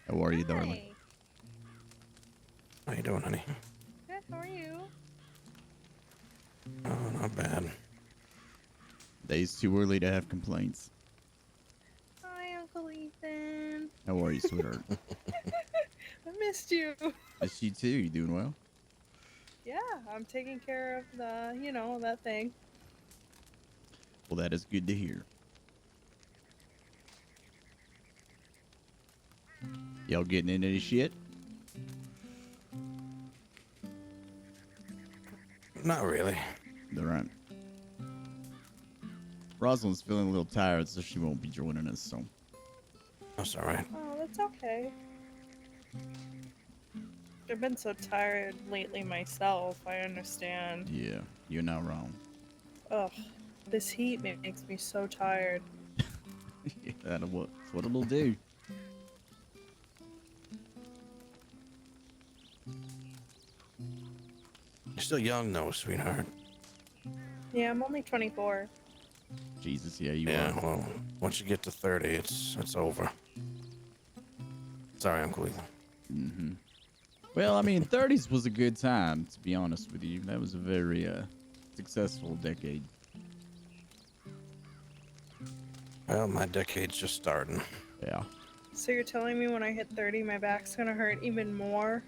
How are you, darling? Hi. How you doing, honey? Good. How are you? Oh, not bad. Days too early to have complaints. Hi, Uncle Ethan. How are you, sweetheart? I missed you. Miss you too. You doing well? Yeah, I'm taking care of that thing. Well, that is good to hear. Y'all getting into any shit? Not really. All right. Roslyn's feeling a little tired, so she won't be joining us. So That's all right. Oh, that's okay. I've been so tired lately myself. I understand. yeah, you're not wrong. Ugh, this heat makes me so tired. Yeah, that's what it'll do. You're still young, though, sweetheart. Yeah, I'm only 24. Jesus, yeah, you Yeah. are. Well, once you get to 30, it's over. Sorry, Uncle Ethan. Mm-hmm. Well, I mean, 30s was a good time, to be honest with you. That was a very successful decade. Well, my decade's just starting. Yeah. So you're telling me when I hit 30, my back's gonna hurt even more?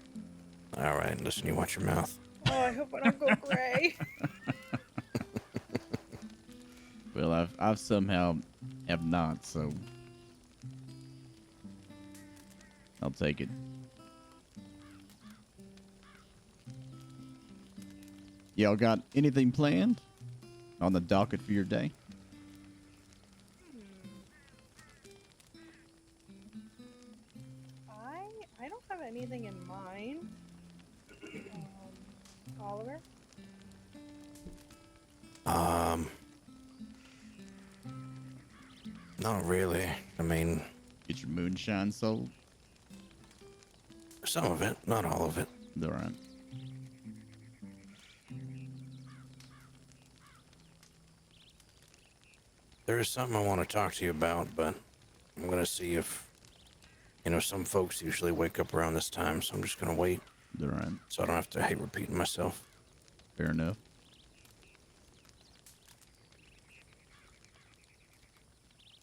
All right, listen, you watch your mouth. Oh, I hope I don't go gray. Well, I've somehow have not, so I'll take it. Y'all got anything planned on the docket for your day? I don't have anything in mind. Oliver? Not really. I mean, Get your moonshine sold? some of it, not all of it. All right. There is something I want to talk to you about, but I'm going to see if, some folks usually wake up around this time, so I'm just going to wait All right. so I don't have to hate repeating myself. Fair enough.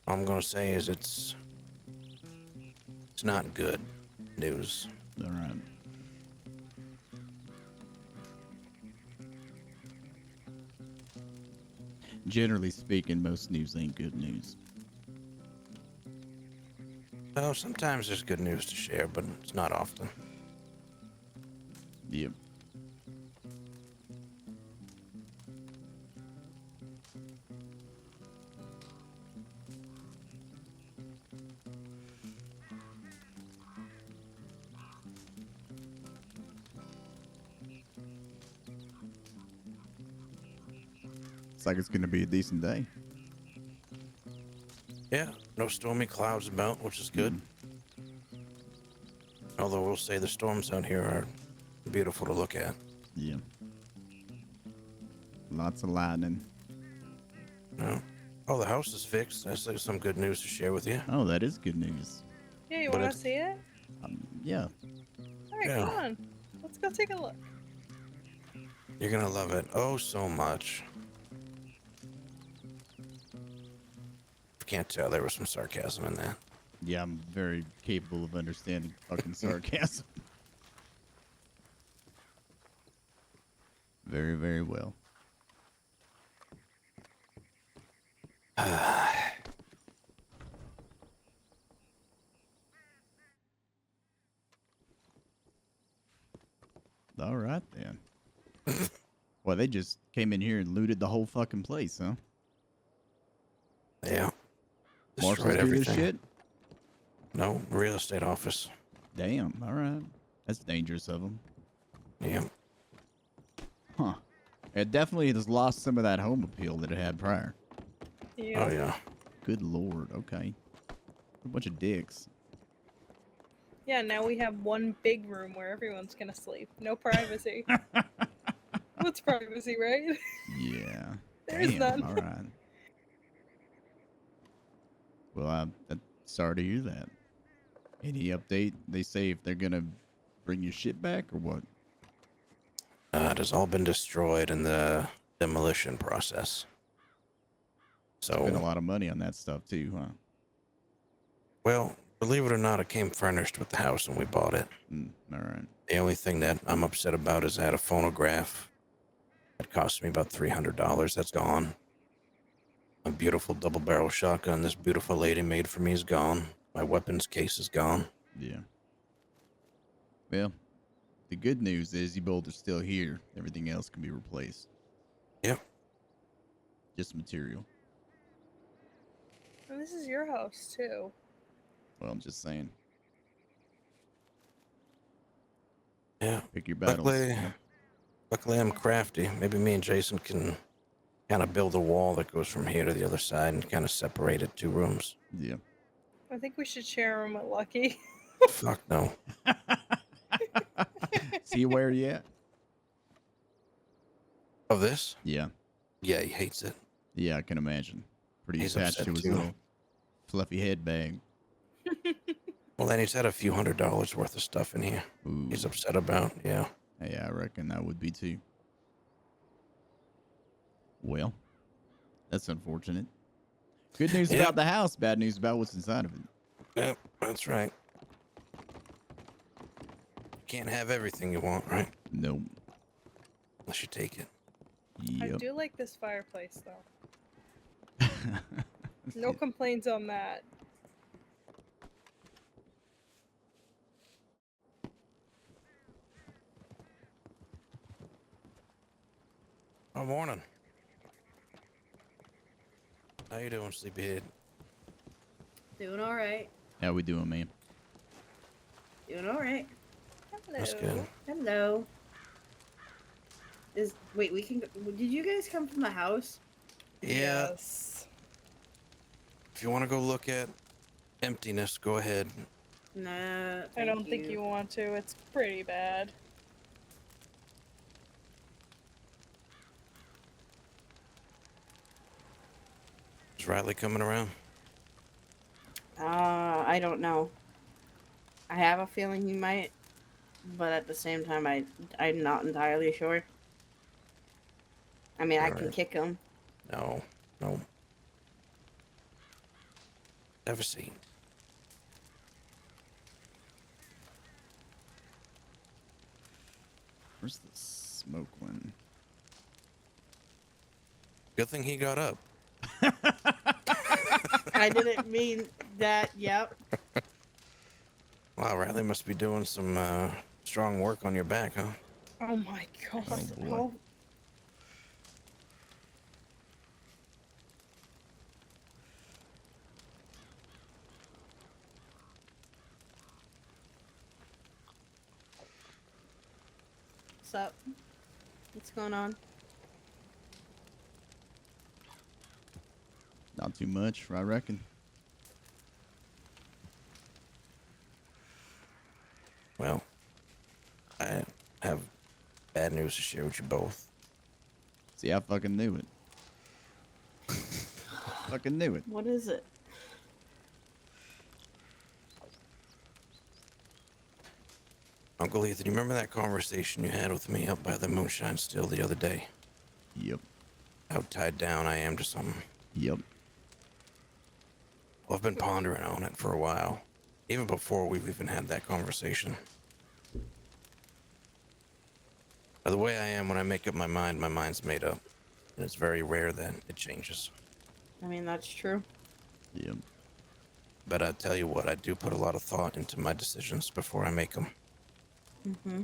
All I'm going to say is it's not good news. All right. Generally speaking, most news ain't good news. Well, sometimes there's good news to share, but it's not often. Yep. Looks like it's gonna be a decent day. Yeah, no stormy clouds about, which is good. Although we'll say the storms out here are beautiful to look at. Yeah. Lots of lightning. No. Oh, the house is fixed. That's like some good news to share with you. Oh, that is good news. Yeah, you But want to it's- see it? Yeah. Alright, Yeah. come on. Let's go take a look. You're gonna love it. Oh, so much. If you can't tell, there was some sarcasm in that. Yeah, I'm very capable of understanding fucking sarcasm. Very, very well. All right, then. Well, they just came in here and looted the whole fucking place, huh? Yeah. Marshals Destroyed do this everything. shit? No, real estate office. Damn, all right. That's dangerous of them. Yeah. Huh. It definitely has lost some of that home appeal that it had prior. Yeah. Oh, yeah. Good lord, okay. A bunch of dicks. Yeah, now we have one big room where everyone's gonna sleep. No privacy. What's privacy, right? Yeah. There's Damn, none. all right. Well, I'm sorry to hear that. Any update? They say if they're gonna bring your shit back or what? It has all been destroyed in the demolition process. Spent a So, lot of money on that stuff too, huh? well, believe it or not, it came furnished with the house when we bought it. All right. The only thing that I'm upset about is I had a phonograph that cost me about $300. That's gone. A beautiful double barrel shotgun this beautiful lady made for me is gone. My weapons case is gone. Yeah. Well, the good news is you both are still here. Everything else can be replaced. Yep. Just material. And this is your house too. Well, I'm just saying. Yeah. Pick your battles. Luckily, I'm crafty. Maybe me and Jason can kind of build a wall that goes from here to the other side and kind of separate it 2 rooms. Yeah. I think we should share a room with Lucky. Fuck no. See where you at? Of this? Yeah. Yeah, he hates it. Yeah, I can imagine. Pretty He's attached upset to his too. little fluffy head bag. Well, then he's had a few $100s worth of stuff in here. Ooh. He's upset about, yeah. Yeah, I reckon I would be too. Well, that's unfortunate. Good news Yep. about the house, bad news about what's inside of it. Yep, that's right. You can't have everything you want, right? Nope. Unless you take it. I Yep. do like this fireplace though. No complaints on that. Oh, morning. How you doing, sleepyhead? Doing all right. How we doing, man? Doing all right. Hello. That's good. Hello. Wait, we can go, did you guys come from the house? Yeah, Yes. if you want to go look at emptiness, go ahead. Nah. I don't think you want to. It's pretty bad. Is Riley coming around? I don't know. I have a feeling he might, but at the same time, I'm not entirely sure. I mean, I can Alright. kick him. No, no. Have a seat. Where's the smoke one? Good thing he got up. I didn't mean that. Yep. Wow, Riley must be doing some strong work on your back, huh? Oh my god. Oh, boy. Oh, what's up? What's going on? Not too much, I reckon. Well, I have bad news to share with you both. See, I fucking knew it. Fucking knew it. What is it? Uncle Ethan, you remember that conversation you had with me up by the moonshine still the other day? Yep. How tied down I am to something. Yep. Well, I've been pondering on it for a while, even before we've even had that conversation. By the way I am, when I make up my mind's made up. And it's very rare that it changes. I mean, that's true. Yep. But I tell you what, I do put a lot of thought into my decisions before I make them. Mm-hmm.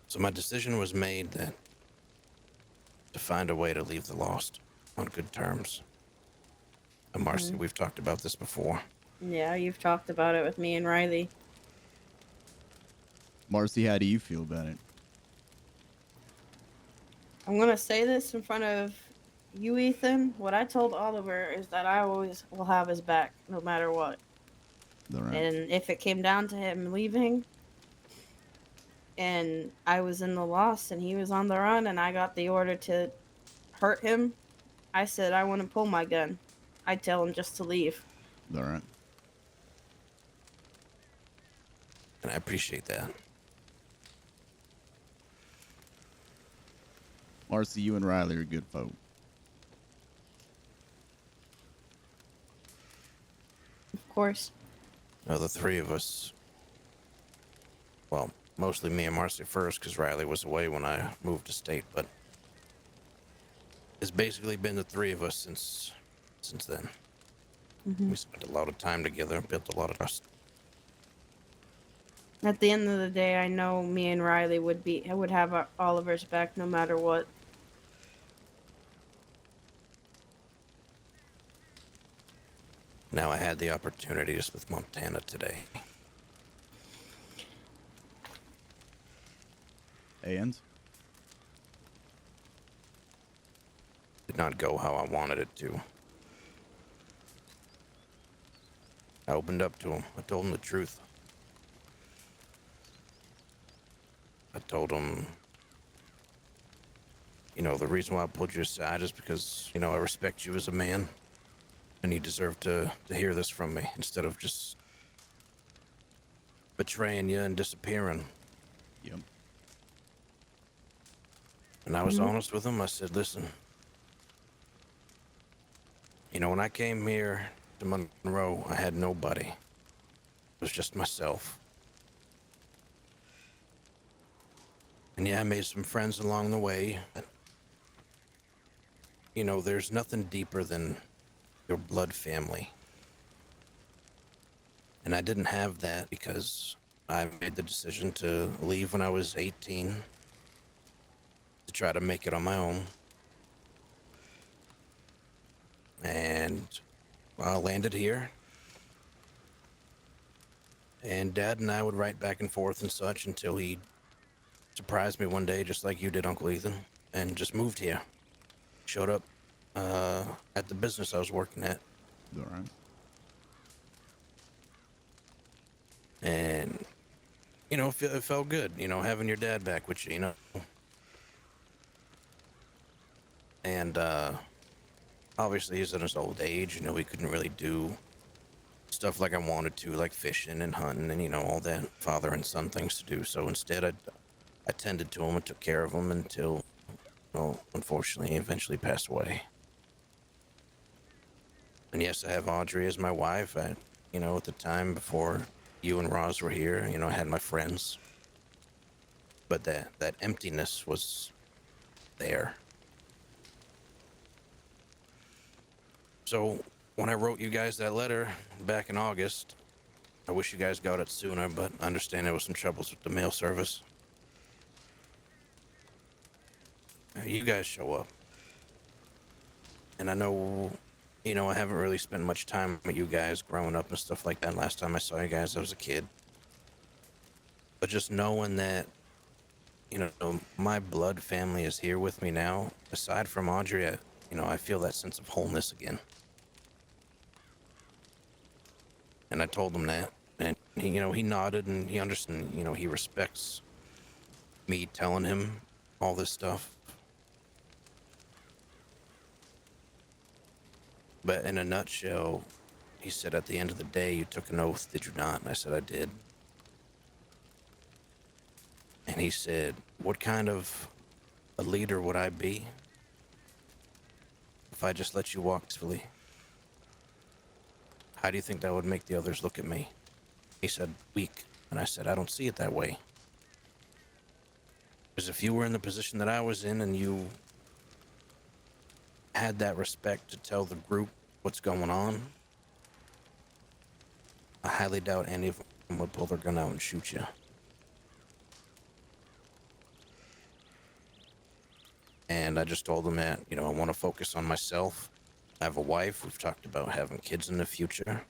So my decision was made that to find a way to leave the Lost on good terms. And Marcy, we've talked about this before. Yeah, you've talked about it with me and Riley. Marcy, how do you feel about it? I'm gonna say this in front of you, Ethan. What I told Oliver is that I always will have his back, no matter what. All right. And if it came down to him leaving, and I was in the Lost and he was on the run, and I got the order to hurt him, I said I want to pull my gun. I'd tell him just to leave. All right. And I appreciate that. Marcy, you and Riley are good folk. Of course. Now, the three of us, well, mostly me and Marcy first, because Riley was away when I moved to state, but it's basically been the three of us since then. We spent a lot of time together, built a lot of trust. At the end of the day, I know me and Riley would have Oliver's back no matter what. Now I had the opportunity just with Montana today. And Did not go how I wanted it to. I opened up to him. I told him the truth. I told him, the reason why I pulled you aside is because, I respect you as a man. And you deserve to hear this from me instead of just betraying you and disappearing. yep. And I was honest with him. I said, listen, when I came here to Monroe, I had nobody. It was just myself. And yeah, I made some friends along the way. But, there's nothing deeper than your blood family. And I didn't have that because I made the decision to leave when I was 18 to try to make it on my own. And I landed here. And Dad and I would write back and forth and such until he surprised me one day, just like you did, Uncle Ethan, and just moved here. Showed up at the business I was working at. All right. And, it felt good, having your dad back with you, And obviously he's in his old age, he couldn't really do stuff like I wanted to, like fishing and hunting and, all that father and son things to do. So instead I tended to him and took care of him until, unfortunately he eventually passed away. And yes, I have Audrey as my wife. At the time before you and Roz were here, I had my friends. But that emptiness was there. So when I wrote you guys that letter back in August, I wish you guys got it sooner, but I understand there was some troubles with the mail service. You guys show up. And I know, I haven't really spent much time with you guys growing up and stuff like that. Last time I saw you guys, I was a kid. But just knowing that, my blood family is here with me now, aside from Audrey, I feel that sense of wholeness again. And I told him that. And, he nodded and he understood, he respects me telling him all this stuff. But in a nutshell, he said, at the end of the day, you took an oath, did you not? And I said, I did. And he said, what kind of a leader would I be if I just let you walk peacefully? How do you think that would make the others look at me? He said, weak. And I said, I don't see it that way. Because if you were in the position that I was in and you had that respect to tell the group what's going on, I highly doubt any of them would pull their gun out and shoot you. And I just told them that, I want to focus on myself. I have a wife. We've talked about having kids in the future.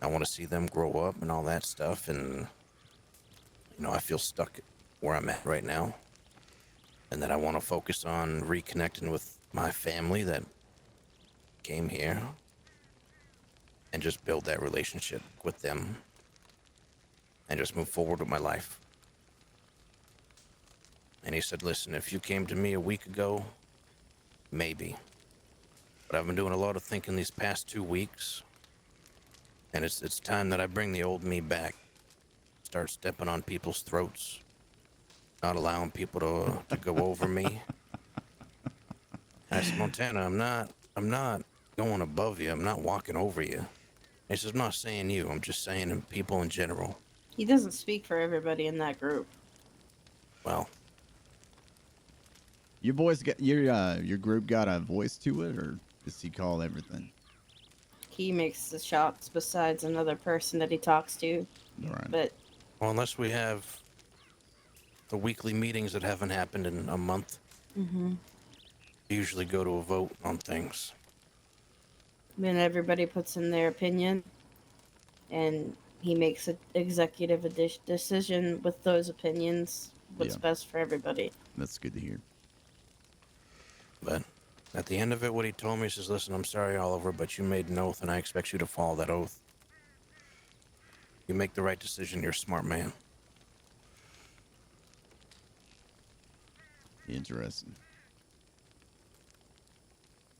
I want to see them grow up and all that stuff. And, I feel stuck where I'm at right now. And that I want to focus on reconnecting with my family that came here and just build that relationship with them and just move forward with my life. And he said, listen, if you came to me a week ago, maybe. But I've been doing a lot of thinking these past 2 weeks, and it's time that I bring the old me back. Start stepping on people's throats, not allowing people to go over me. I said, Montana, I'm not going above you. I'm not walking over you. He says, I'm not saying you. I'm just saying people in general. He doesn't speak for everybody in that group. Well, Your voice got your group got a voice to it, or does he call everything? He makes the shots besides another person that he talks to. All right. But well, unless we have the weekly meetings that haven't happened in a month, we usually go to a vote on things. then everybody puts in their opinion, and he makes an executive decision with those opinions, what's Yeah. best for everybody. That's good to hear. But at the end of it, what he told me, he says, listen, I'm sorry, Oliver, but you made an oath, and I expect you to follow that oath. You make the right decision. You're a smart man. Interesting.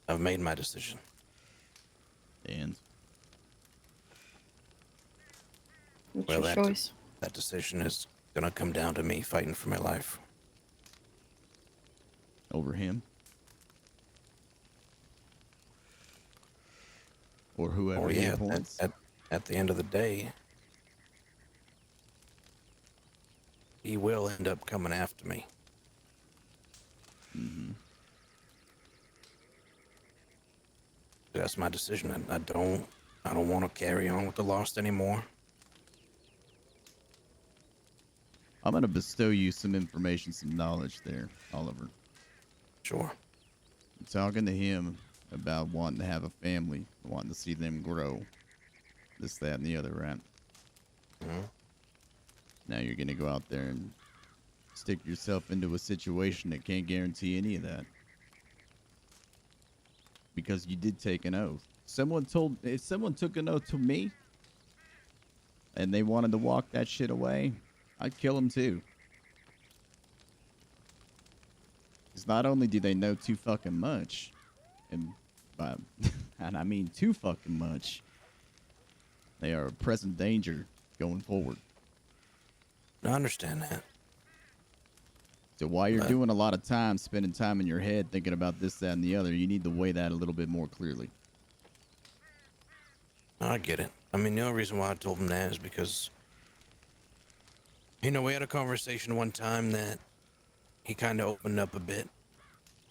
I've made my decision. And What's Well, your that- choice? That decision is going to come down to me fighting for my life. over him, or whoever Oh, he yeah. appoints. At the end of the day, he will end up coming after me. That's my decision. I don't want to carry on with the Lost anymore. I'm gonna bestow you some information, some knowledge there, Oliver. Sure. I'm talking to him about wanting to have a family, wanting to see them grow, this, that, and the other, right? Now you're gonna go out there and stick yourself into a situation that can't guarantee any of that, because you did take an oath. If someone took an oath to me and they wanted to walk that shit away, I'd kill them too. Because not only do they know too fucking much, and I mean too fucking much, they are a present danger going forward. I understand that. So while you're doing a lot of time, spending time in your head thinking about this, that, and the other, you need to weigh that a little bit more clearly. I get it. I mean, the only reason why I told him that is because, you know, we had a conversation one time that he kind of opened up a bit,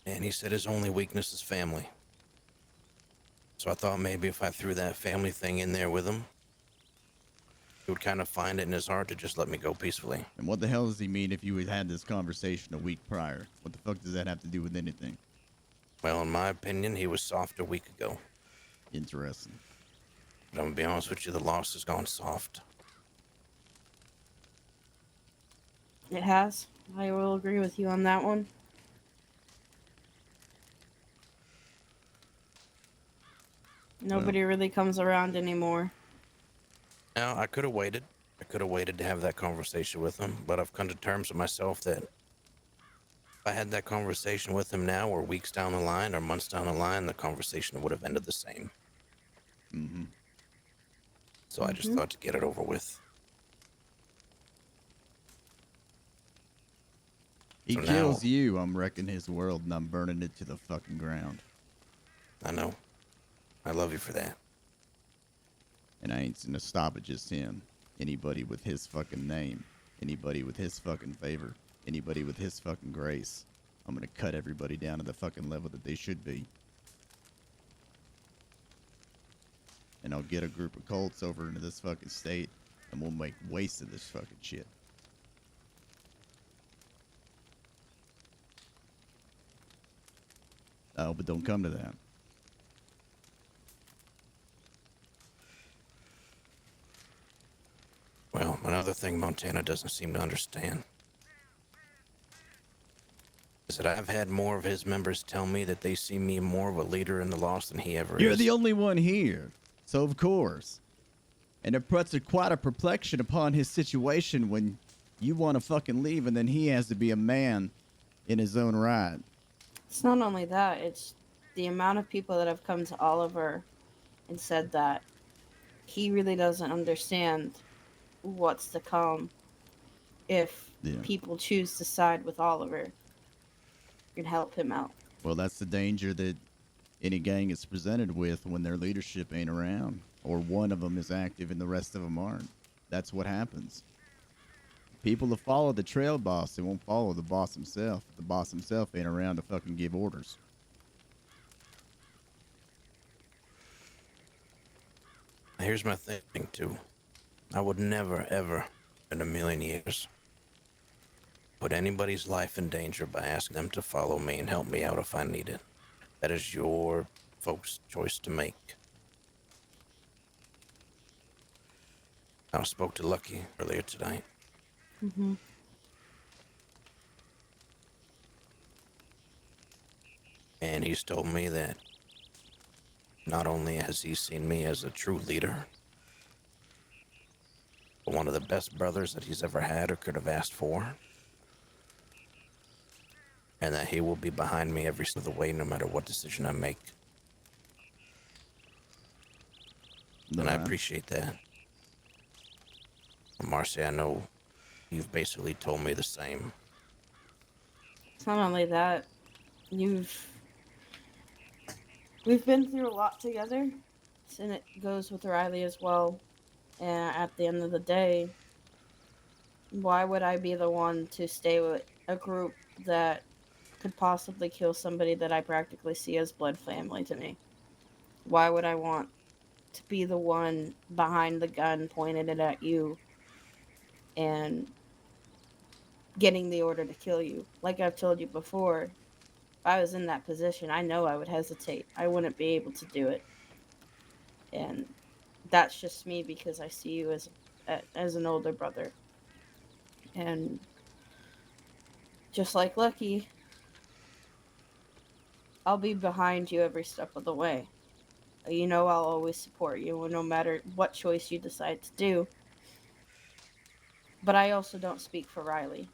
and he said his only weakness is family. So I thought maybe if I threw that family thing in there with him, he would kind of find it in his heart to just let me go peacefully. And what the hell does he mean if you had had this conversation a week prior? What the fuck does that have to do with anything? Well, in my opinion, he was soft a week ago. Interesting. But I'm going to be honest with you, the Lost has gone soft. It has. I will agree with you on that one. Nobody really comes around anymore. Now, I could have waited. I could have waited to have that conversation with him, but I've come to terms with myself that if I had that conversation with him now, or weeks down the line, or months down the line, the conversation would have ended the same. So I just thought to get it over with. He So kills now- you, I'm wrecking his world, and I'm burning it to the fucking ground. I know. I love you for that. And I ain't gonna stop at just him. Anybody with his fucking name, anybody with his fucking favor, anybody with his fucking grace, I'm gonna cut everybody down to the fucking level that they should be. And I'll get a group of cults over into this fucking state, and we'll make waste of this fucking shit. Oh, but don't come to that. Well, another thing Montana doesn't seem to understand is that I've had more of his members tell me that they see me more of a leader in the Lost than he ever You're is. the only one here, so of course. And it puts quite a perplexion upon his situation when you want to fucking leave, and then he has to be a man in his own right. It's not only that, it's the amount of people that have come to Oliver and said that he really doesn't understand what's to come if Yeah. people choose to side with Oliver and help him out. Well, that's the danger that any gang is presented with when their leadership ain't around, or one of them is active and the rest of them aren't. That's what happens. People that follow the trail boss, they won't follow the boss himself. The boss himself ain't around to fucking give orders. Here's my thing, too. I would never, ever, in a million years, put anybody's life in danger by asking them to follow me and help me out if I need it. That is your folks' choice to make. I spoke to Lucky earlier tonight. Mm-hmm. And he's told me that not only has he seen me as a true leader, but one of the best brothers that he's ever had or could have asked for, and that he will be behind me every step of the way no matter what decision I make. And I appreciate that. Marcy, I know you've basically told me the same. It's not only that, we've been through a lot together, and it goes with Riley as well. And at the end of the day, why would I be the one to stay with a group that could possibly kill somebody that I practically see as blood family to me? Why would I want to be the one behind the gun pointing it at you and getting the order to kill you? Like I've told you before, if I was in that position, I know I would hesitate. I wouldn't be able to do it. And that's just me because I see you as an older brother. And just like Lucky, I'll be behind you every step of the way. You know I'll always support you no matter what choice you decide to do. But I also don't speak for Riley.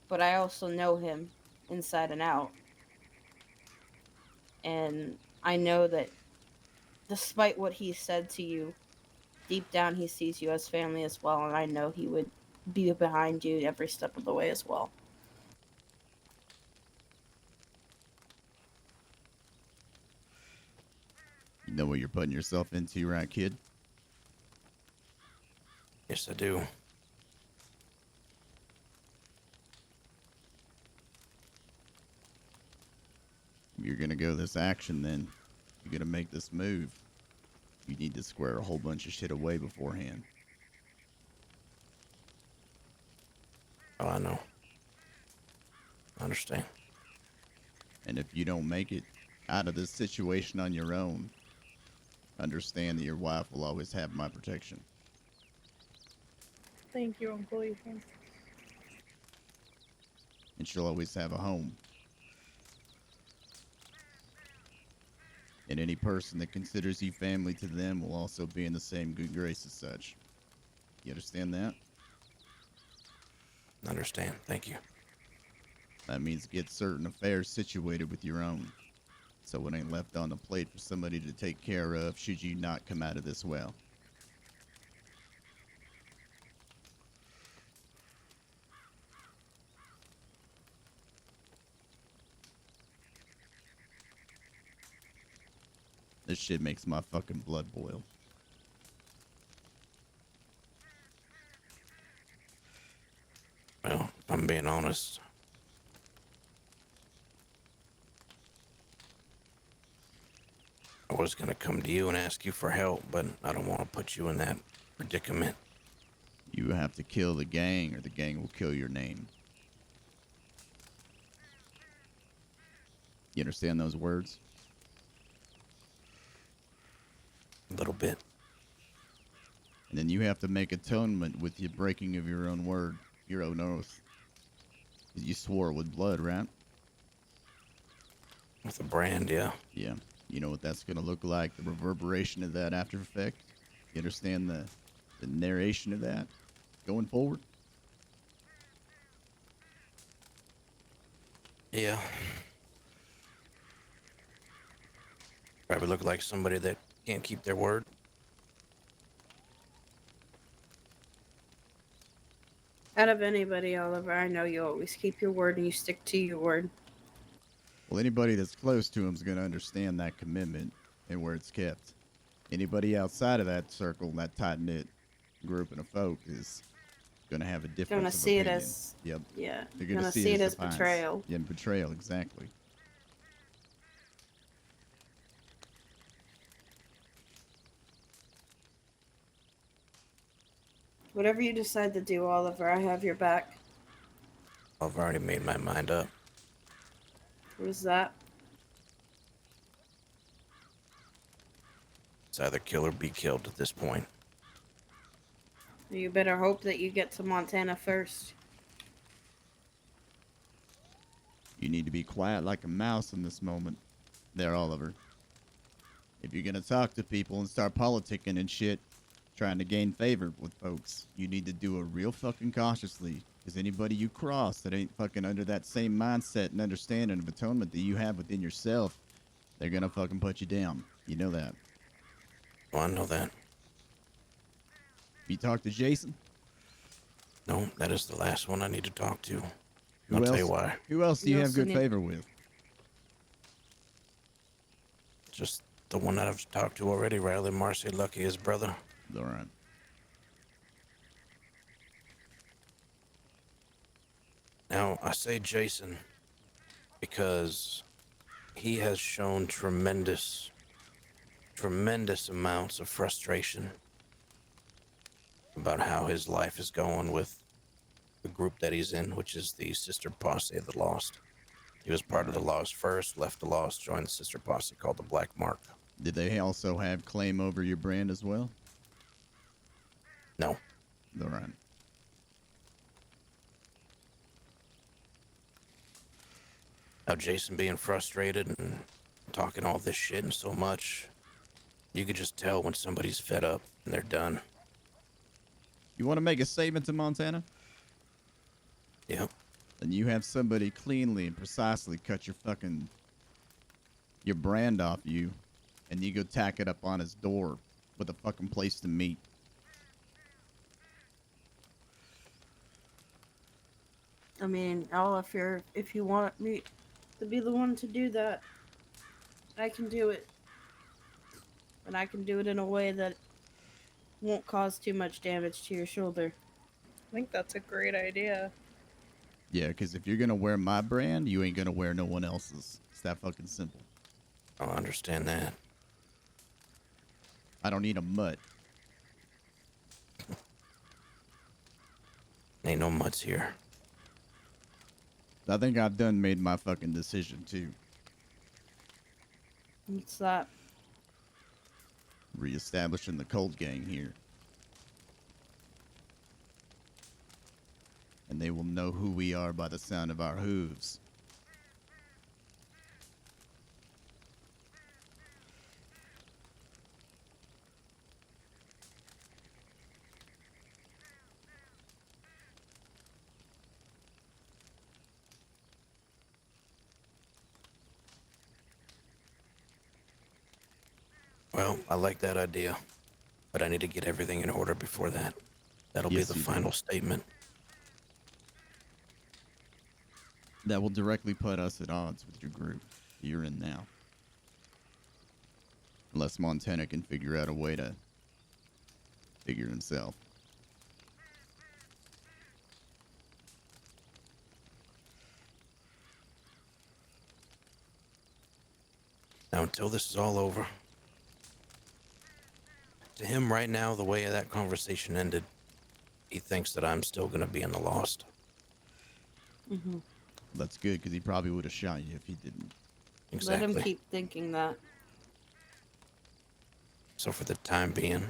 But I also know him inside and out. And I know that despite what he said to you, deep down he sees you as family as well, and I know he would be behind you every step of the way as well. You know what you're putting yourself into, right, kid? Yes, I do. If you're gonna go this action, then you're gonna make this move. You need to square a whole bunch of shit away beforehand. Oh, I know. I understand. And if you don't make it out of this situation on your own, understand that your wife will always have my protection. Thank you, Uncle Ethan. And she'll always have a home. And any person that considers you family to them will also be in the same good grace as such. You understand that? I understand. Thank you. That means get certain affairs situated with your own, so it ain't left on the plate for somebody to take care of should you not come out of this well. This shit makes my fucking blood boil. Well, if I'm being honest, I was going to come to you and ask you for help, but I don't want to put you in that predicament. You have to kill the gang or the gang will kill your name. You understand those words? A little bit. And then you have to make atonement with the breaking of your own word, your own oath. 'Cause you swore with blood, right? With a brand, yeah. Yeah. You know what that's going to look like, the reverberation of that after effect? You understand the narration of that going forward? Yeah. Probably look like somebody that can't keep their word. Out of anybody, Oliver, I know you always keep your word and you stick to your word. Well, anybody that's close to him is going to understand that commitment and where it's kept. Anybody outside of that circle, that tight knit grouping of folk, is going to have a difference Gonna of see it opinion. as Yep. yeah. They're going to Gonna see see it it as as defiance. betrayal. Yeah, betrayal, exactly. Whatever you decide to do, Oliver, I have your back. I've already made my mind up. What is that? It's either kill or be killed at this point. You better hope that you get to Montana first. You need to be quiet like a mouse in this moment, there, Oliver. If you're going to talk to people and start politicking and shit, trying to gain favor with folks, you need to do it real fucking cautiously. Because anybody you cross that ain't fucking under that same mindset and understanding of atonement that you have within yourself, they're going to fucking put you down. You know that. Oh, I know that. You talk to Jason? No, that is the last one I need to talk to. Who I'll else? tell you why. Who else do you You have also good need- favor with? Just the one that I've talked to already, Riley Marcy, Lucky, his brother. All right. Now, I say Jason because he has shown tremendous amounts of frustration about how his life is going with the group that he's in, which is the Sister Posse of the Lost. He was part of the Lost first, left the Lost, joined the Sister Posse called the Black Mark. Did they also have claim over your brand as well? No. All right. Now, Jason being frustrated and talking all this shit and so much, you could just tell when somebody's fed up and they're done. You want to make a statement to Montana? Yep. Then you have somebody cleanly and precisely cut your brand off you, and you go tack it up on his door with a fucking place to meet. I mean, if you want me to be the one to do that, I can do it. But I can do it in a way that won't cause too much damage to your shoulder. I think that's a great idea. Yeah, because if you're going to wear my brand, you ain't going to wear no one else's. It's that fucking simple. I understand that. I don't need a mutt. Ain't no mutts here. I think I've done made my fucking decision, too. What's that? Reestablishing the Colt gang here. And they will know who we are by the sound of our hooves. Well, I like that idea, but I need to get everything in order before that. That'll Yes, be the you do. final statement. That will directly put us at odds with your group you're in now. Unless Montana can figure out a way to figure himself. Now, until this is all over, to him right now, the way that conversation ended, he thinks that I'm still going to be in the Lost. Mm-hmm. That's good, because he probably would have shot you if he didn't. Exactly. Let him keep thinking that. So for the time being,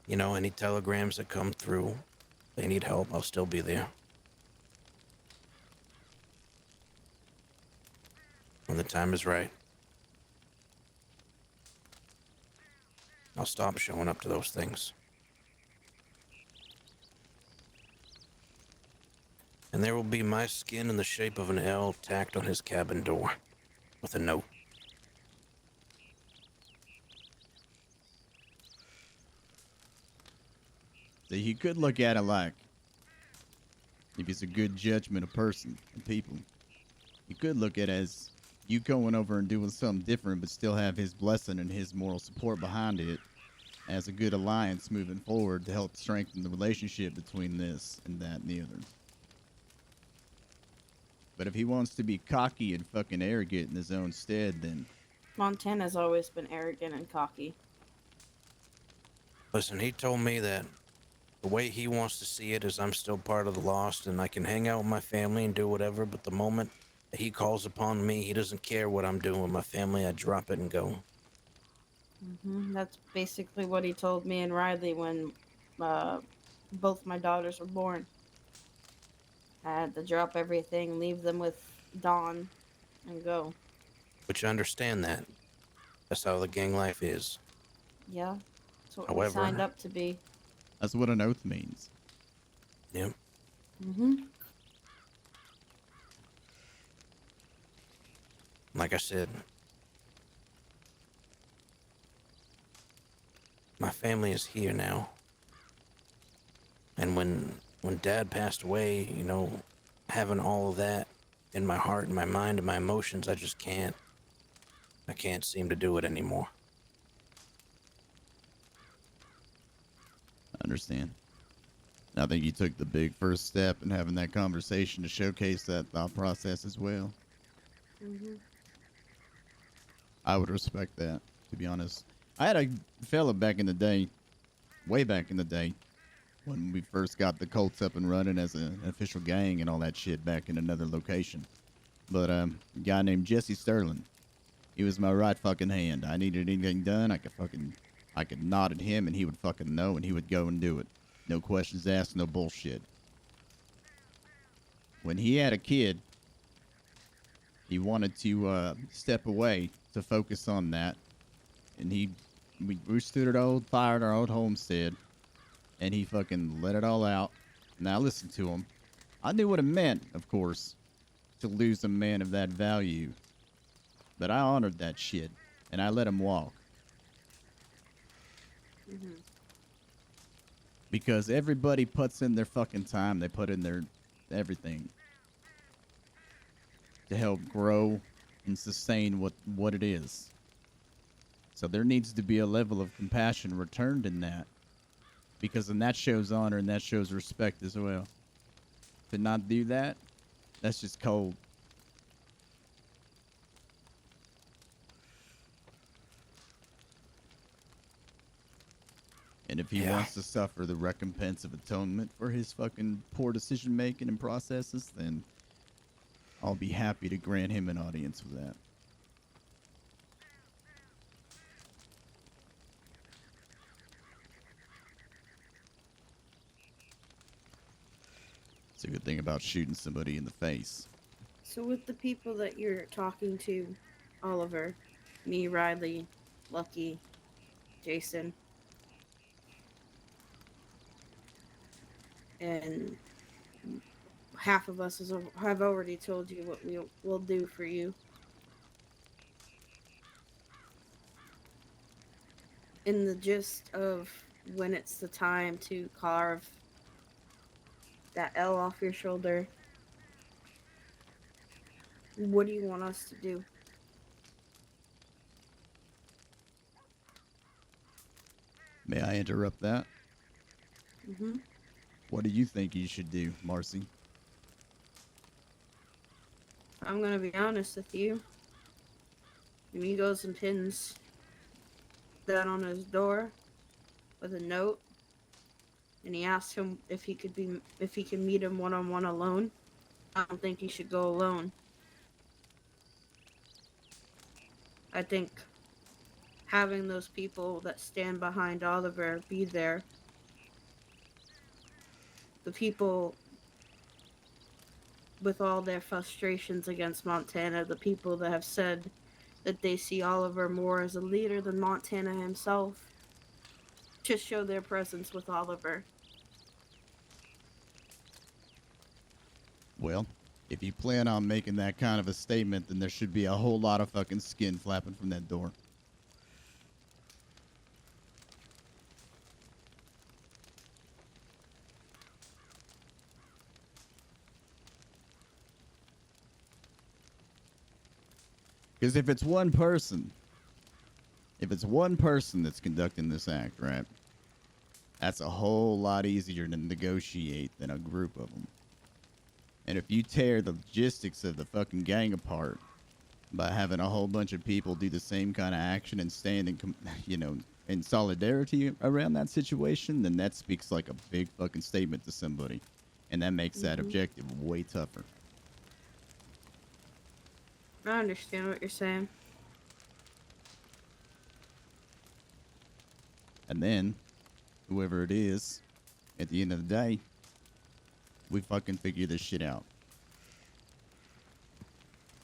you know, any telegrams that come through, they need help, I'll still be there. When the time is right, I'll stop showing up to those things. And there will be my skin in the shape of an L tacked on his cabin door with a note. So you could look at it like, if he's a good judgment of person and people, you could look at it as you going over and doing something different, but still have his blessing and his moral support behind it as a good alliance moving forward to help strengthen the relationship between this and that and the other. But if he wants to be cocky and fucking arrogant in his own stead, then Montana's always been arrogant and cocky. Listen, he told me that the way he wants to see it is I'm still part of the Lost and I can hang out with my family and do whatever, but the moment that he calls upon me, he doesn't care what I'm doing with my family. I drop it and go. That's basically what he told me and Riley when both my daughters were born. I had to drop everything, leave them with Dawn, and go. But you understand that. That's how the gang life is. Yeah, that's what we However- signed up to be. that's what an oath means. Yep. Like I said, my family is here now. And when Dad passed away, you know, having all of that in my heart and my mind and my emotions, I just can't. I can't seem to do it anymore. I understand. I think you took the big first step in having that conversation to showcase that thought process as well. I would respect that, to be honest. I had a fella back in the day, way back in the day, when we first got the Colts up and running as an official gang and all that shit back in another location. But a guy named Jesse Sterling, he was my right fucking hand. I needed anything done, I could nod at him and he would fucking know and he would go and do it. No questions asked, no bullshit. When he had a kid, he wanted to step away to focus on that. And we stood at our old fire at our old homestead. And he fucking let it all out. And I listened to him. I knew what it meant, of course, to lose a man of that value. But I honored that shit. And I let him walk. Because everybody puts in their fucking time. They put in their everything to help grow and sustain what it is. So there needs to be a level of compassion returned in that. Because then that shows honor and that shows respect as well. To not do that, that's just cold. And if he wants to suffer the recompense of atonement for his fucking poor decision making and processes, then I'll be happy to grant him an audience with that. It's a good thing about shooting somebody in the face. So with the people that you're talking to, Oliver, me, Riley, Lucky, Jason, and half of us have already told you what we will do for you. In the gist of when it's the time to carve that L off your shoulder, what do you want us to do? May I interrupt that? Mm-hmm. What do you think you should do, Marcy? I'm gonna be honest with you. When he goes and pins that on his door with a note, and he asks him if he can meet him one-on-one alone, I don't think he should go alone. I think having those people that stand behind Oliver be there, the people with all their frustrations against Montana, the people that have said that they see Oliver more as a leader than Montana himself, to show their presence with Oliver. Well, if you plan on making that kind of a statement, then there should be a whole lot of fucking skin flapping from that door. Because if it's one person that's conducting this act, right? That's a whole lot easier to negotiate than a group of them. And if you tear the logistics of the fucking gang apart by having a whole bunch of people do the same kind of action and stand in solidarity around that situation, then that speaks like a big fucking statement to somebody. And that makes that objective way tougher. I understand what you're saying. And then, whoever it is, at the end of the day, we fucking figure this shit out.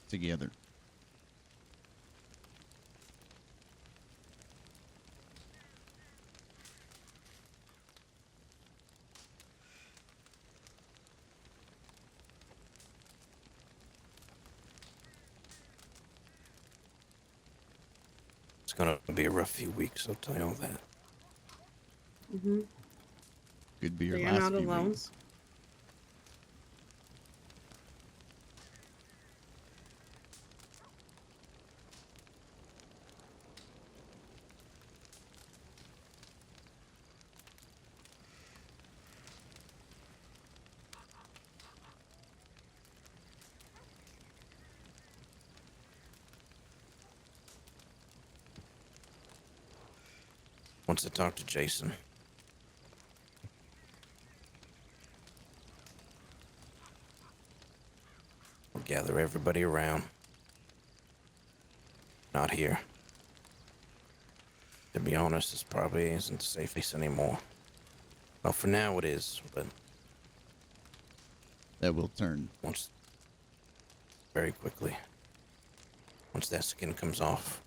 Together. It's gonna be a rough few weeks, I'll tell you all that. Mm-hmm. Could be your So you're last not few alone? weeks. Once I talk to Jason, we'll gather everybody around. Not here. To be honest, this probably isn't the safe place anymore. Well, for now it is, but That will turn. once, very quickly, once that skin comes off,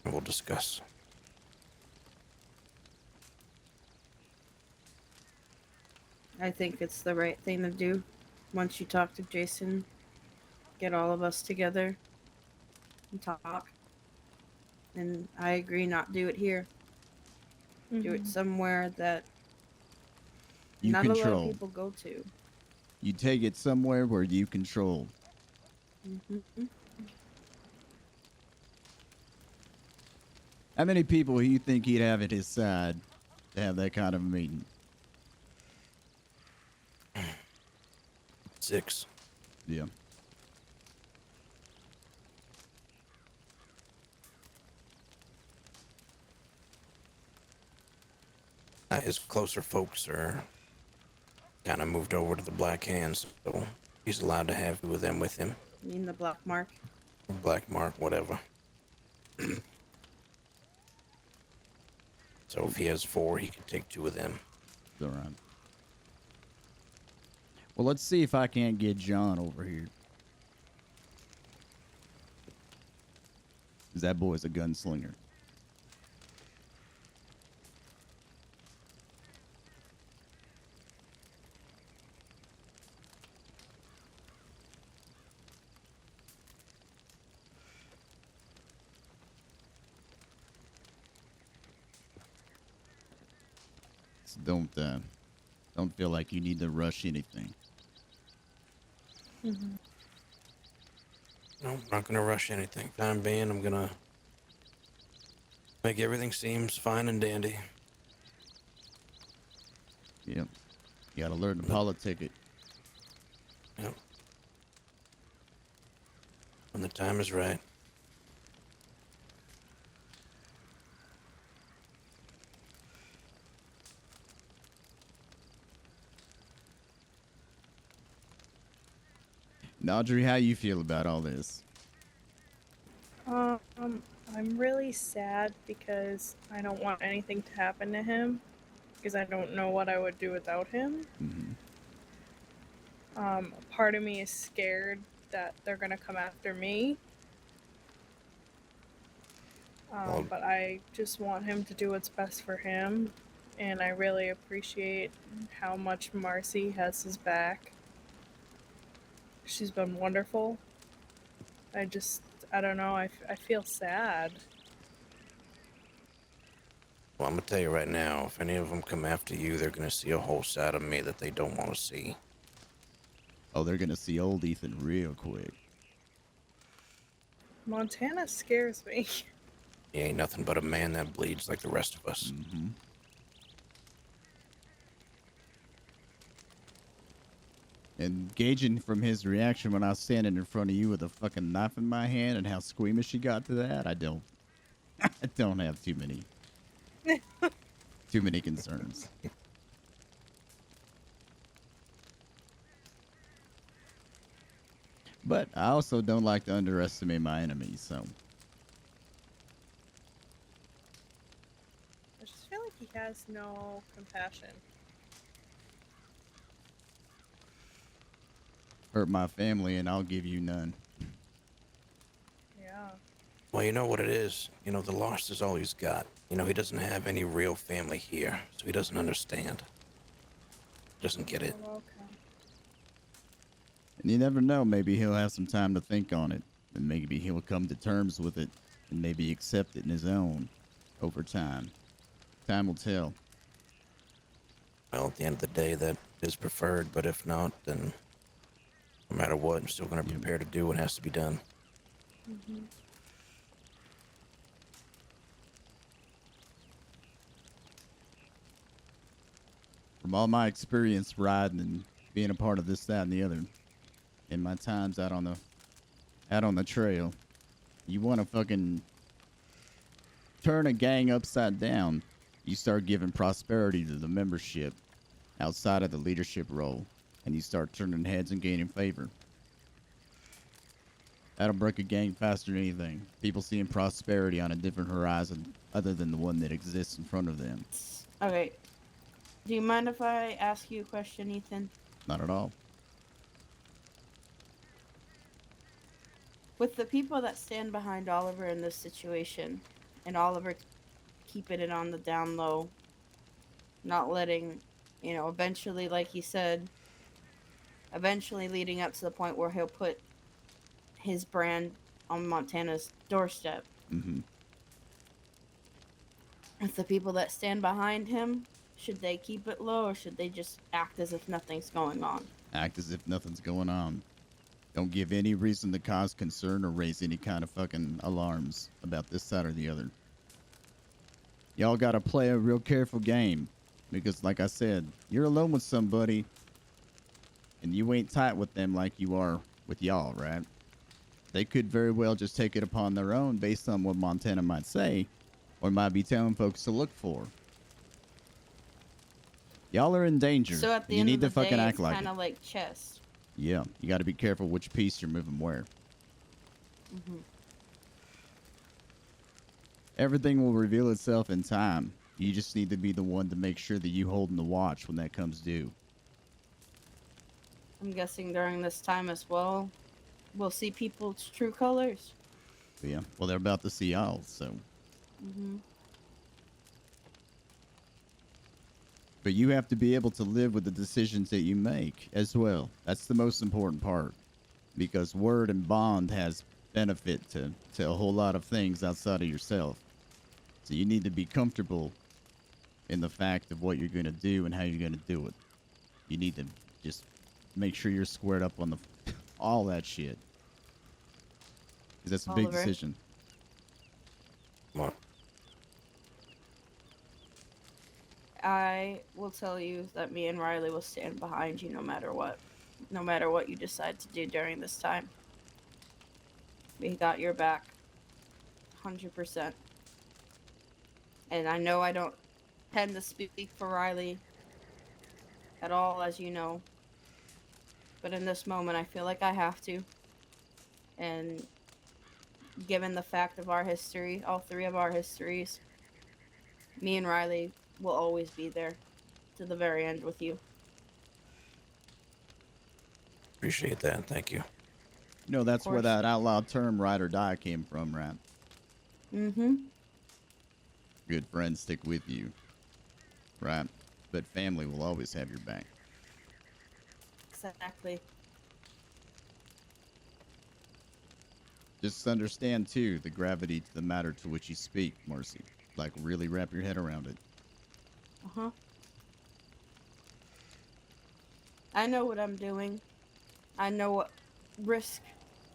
we'll discuss. I think it's the right thing to do. Once you talk to Jason, get all of us together and talk. And I agree, not do it here. Do it somewhere that You not a lot of control. people go to. You take it somewhere where you control. Mm-hmm. How many people do you think he'd have at his side to have that kind of a meeting? 6. Yeah. His closer folks are kind of moved over to the Black Hands, so he's allowed to have 2 of them with him. You mean the black mark? Black Mark, whatever. So if he has 4, he can take 2 of them. All right. Well, let's see if I can't get John over here. 'Cause that boy's a gunslinger. So don't feel like you need to rush anything. Mm-hmm. No, I'm not gonna rush anything. Time being, I'm gonna make everything seems fine and dandy. Yep. You gotta learn to politic it. Yep. When the time is right. Audrey, how you feel about all this? I'm really sad because I don't want anything to happen to him because I don't know what I would do without him. Part of me is scared that they're gonna come after me. But I just want him to do what's best for him, and I really appreciate how much Marcy has his back. She's been wonderful. I don't know, I feel sad. Well, I'm gonna tell you right now, if any of them come after you, they're gonna see a whole side of me that they don't want to see. Oh, they're gonna see old Ethan real quick. Montana scares me. He ain't nothing but a man that bleeds like the rest of us. Mm-hmm. And gauging from his reaction when I was standing in front of you with a fucking knife in my hand and how squeamish he got to that, I don't have too many concerns. But I also don't like to underestimate my enemies, so I just feel like he has no compassion. hurt my family and I'll give you none. Yeah. Well, you know what it is? You know, the lost is all he's got. You know, he doesn't have any real family here, so he doesn't understand. Doesn't get it. Oh, okay. And you never know, maybe he'll have some time to think on it. And maybe he'll come to terms with it and maybe accept it in his own over time. Time will tell. Well, at the end of the day, that is preferred, but if not, then no matter what, I'm still going to prepare to do what has to be done. Mm-hmm. From all my experience riding and being a part of this, that, and the other, in my times out on the trail, you want to fucking turn a gang upside down. You start giving prosperity to the membership outside of the leadership role, and you start turning heads and gaining favor. That'll break a gang faster than anything. People seeing prosperity on a different horizon other than the one that exists in front of them. Okay. Do you mind if I ask you a question, Ethan? Not at all. With the people that stand behind Oliver in this situation, and Oliver keeping it on the down low, not letting, eventually, like he said, eventually leading up to the point where he'll put his brand on Montana's doorstep. Mm-hmm. With the people that stand behind him, should they keep it low or should they just act as if nothing's going on? Act as if nothing's going on. Don't give any reason to cause concern or raise any kind of fucking alarms about this side or the other. Y'all gotta play a real careful game. Because like I said, you're alone with somebody and you ain't tight with them like you are with y'all, right? They could very well just take it upon their own based on what Montana might say or might be telling folks to look for. Y'all are in danger. So at the you end need of the to fucking day, act it's like kind it. of like chess. Yeah, you got to be careful which piece you're moving where. Mm-hmm. Everything will reveal itself in time. You just need to be the one to make sure that you holding the watch when that comes due. I'm guessing during this time as well, we'll see people's true colors. But yeah, well, they're about to see y'all, so. Mm-hmm. But you have to be able to live with the decisions that you make as well. That's the most important part. Because word and bond has benefit to a whole lot of things outside of yourself. So you need to be comfortable in the fact of what you're going to do and how you're going to do it. You need to just make sure you're squared up on the all that shit. Because that's a big Oliver? decision. What? I will tell you that me and Riley will stand behind you no matter what. No matter what you decide to do during this time. We got your back. 100%. And I know I don't tend to speak for Riley at all, as you know. But in this moment, I feel like I have to. And given the fact of our history, all three of our histories, me and Riley will always be there to the very end with you. Appreciate that. Thank you. You know, that's where course. that outlawed term ride or die came from, right? Mm-hmm. Good friends stick with you, right? But family will always have your back. Exactly. Just understand, too, the gravity to the matter to which you speak, Marcy. Like, really wrap your head around it. Uh-huh. I know what I'm doing. I know what risk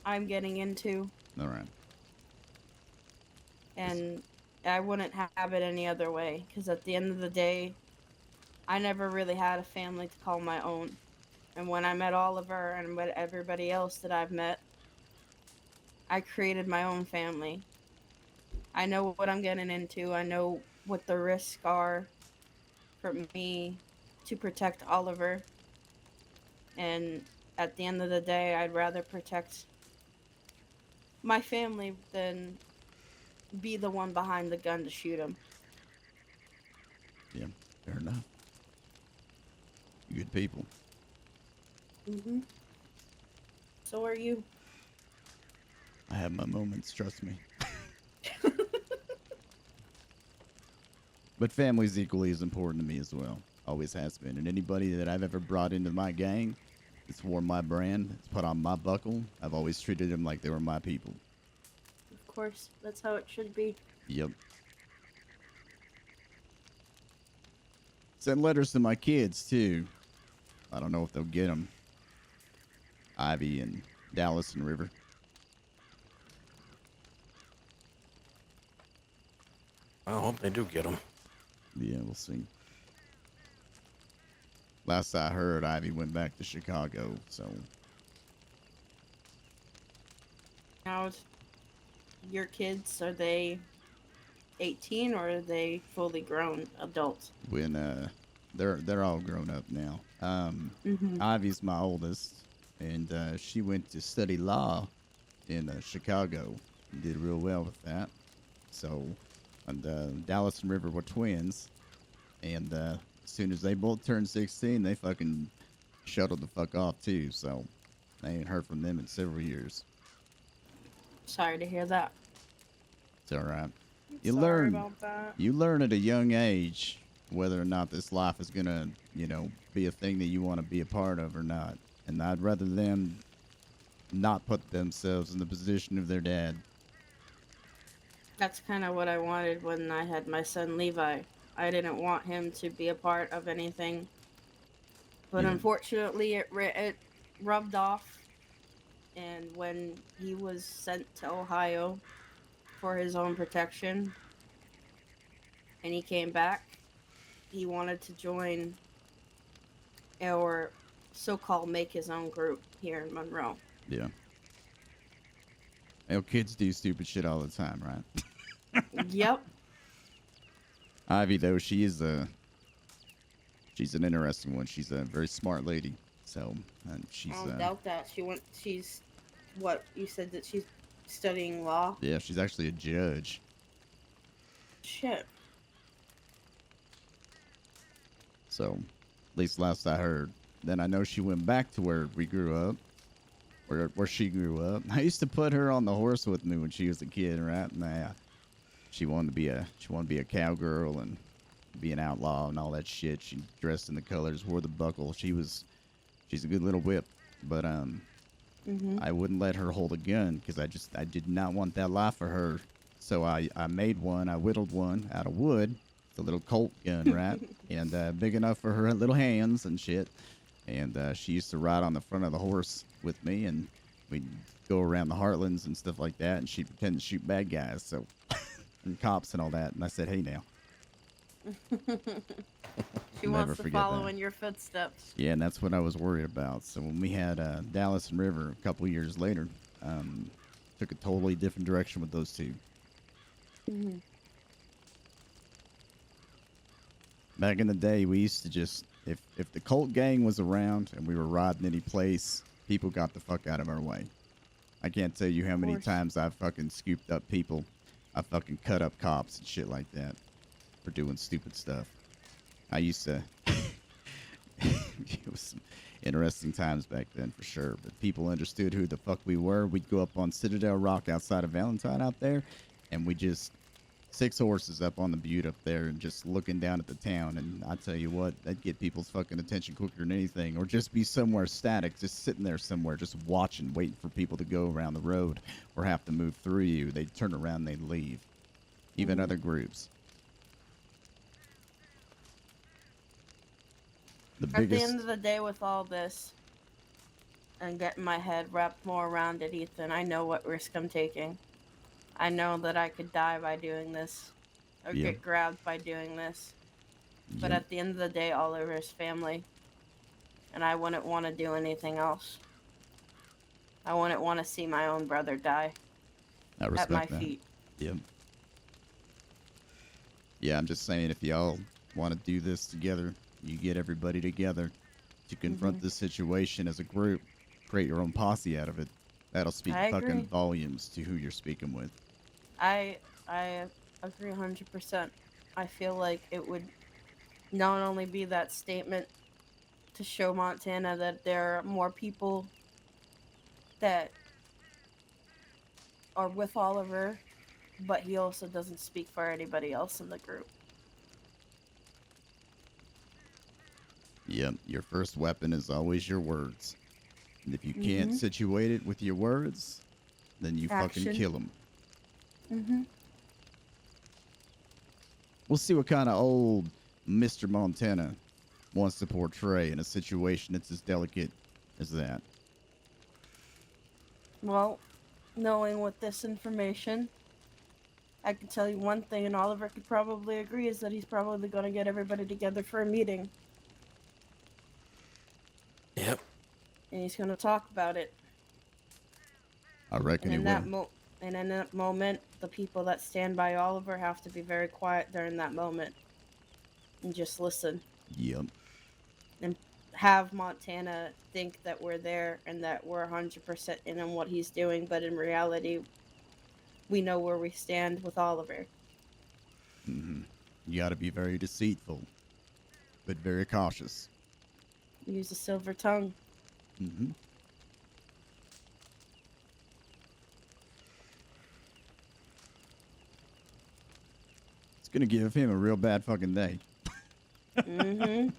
I'm getting into, All right. and I wouldn't have it any other way, because at the end of the day, I never really had a family to call my own. And when I met Oliver and met everybody else that I've met, I created my own family. I know what I'm getting into. I know what the risks are for me to protect Oliver. And at the end of the day, I'd rather protect my family than be the one behind the gun to shoot him. Yeah, fair enough. Good people. Mm-hmm. So are you. I have my moments, trust me. But family's equally as important to me as well. Always has been. And anybody that I've ever brought into my gang, it's worn my brand, it's put on my buckle, I've always treated them like they were my people. Of course, that's how it should be. Yep. Send letters to my kids, too. I don't know if they'll get them. Ivy and Dallas and River. I hope they do get them. Yeah, we'll see. Last I heard, Ivy went back to Chicago, so... Now, your kids, are they 18 or are they fully grown adults? When, they're all grown up now. Mm-hmm. Ivy's my oldest, and she went to study law in Chicago and did real well with that. So, and Dallas and River were twins, and as soon as they both turned 16, they fucking shuttled the fuck off too. So, I ain't heard from them in several years. Sorry to hear that. It's all right. I'm You sorry learn. about that. You learn at a young age whether or not this life is gonna, be a thing that you want to be a part of or not. And I'd rather them not put themselves in the position of their dad. That's kind of what I wanted when I had my son Levi. I didn't want him to be a part of anything. But Yeah. unfortunately, it rubbed off. And when he was sent to Ohio for his own protection, and he came back, he wanted to join or so-called make his own group here in Monroe. Yeah. Well, kids do stupid shit all the time, right? Yep. Ivy, though, she's an interesting one. She's a very smart lady. So, and she's, I don't doubt that. She's, what, you said that she's studying law? yeah, she's actually a judge. Shit. So, at least last I heard. Then I know she went back to where we grew up, where she grew up. I used to put her on the horse with me when she was a kid, right? And she wanted to be a cowgirl and be an outlaw and all that shit. She dressed in the colors, wore the buckle. She's a good little whip, but I wouldn't let her hold a gun because I did not want that life for her. So I made one. I whittled one out of wood. It's a little Colt gun, right? And big enough for her little hands and shit. And she used to ride on the front of the horse with me, and we'd go around the heartlands and stuff like that, and she'd pretend to shoot bad guys, so and cops and all that. And I said, hey, now. She Never wants to forget follow that. in your footsteps. Yeah, and that's what I was worried about. So when we had Dallas and River a couple years later, took a totally different direction with those two. Mm-hmm. Back in the day, we used to just, if the Colt gang was around and we were riding any place, people got the fuck out of our way. I can't tell you how many course. times I've fucking scooped up people. I fucking cut up cops and shit like that for doing stupid stuff. I used to... It was some interesting times back then, for sure. But people understood who the fuck we were. We'd go up on Citadel Rock outside of Valentine out there, and we just... 6 horses up on the butte up there and just looking down at the town. And I tell you what, that'd get people's fucking attention quicker than anything. Or just be somewhere static, just sitting there somewhere, just watching, waiting for people to go around the road or have to move through you. They'd turn around and they'd leave. Even other groups. The At the biggest. end of the day, with all this and getting my head wrapped more around it, Ethan, I know what risk I'm taking. I know that I could die by doing this or Yep. get grabbed by doing this. But Yep. at the end of the day, Oliver is family, and I wouldn't want to do anything else. I wouldn't want to see my own brother die I at my respect that. feet. Yep. Yeah, I'm just saying, if y'all want to do this together, you get everybody together to confront this situation as a group, create your own posse out of it. That'll speak I fucking agree. volumes to who you're speaking with. I agree 100%. I feel like it would not only be that statement to show Montana that there are more people that are with Oliver, but he also doesn't speak for anybody else in the group. Yep, your first weapon is always your words. And if you can't Mhm. situate it with your words, then you fucking Action. kill them. Mm-hmm. We'll see what kind of old Mr. Montana wants to portray in a situation that's as delicate as that. Well, knowing with this information, I can tell you one thing, and Oliver could probably agree, is that he's probably going to get everybody together for a meeting, Yep. and he's going to talk about it. I reckon And he in will. in that moment, the people that stand by Oliver have to be very quiet during that moment and just listen Yep. and have Montana think that we're there and that we're 100% in on what he's doing, but in reality, we know where we stand with Oliver. Hmm. You got to be very deceitful, but very cautious. Use a silver tongue. Hmm. It's gonna give him a real bad fucking day. Mm-hmm.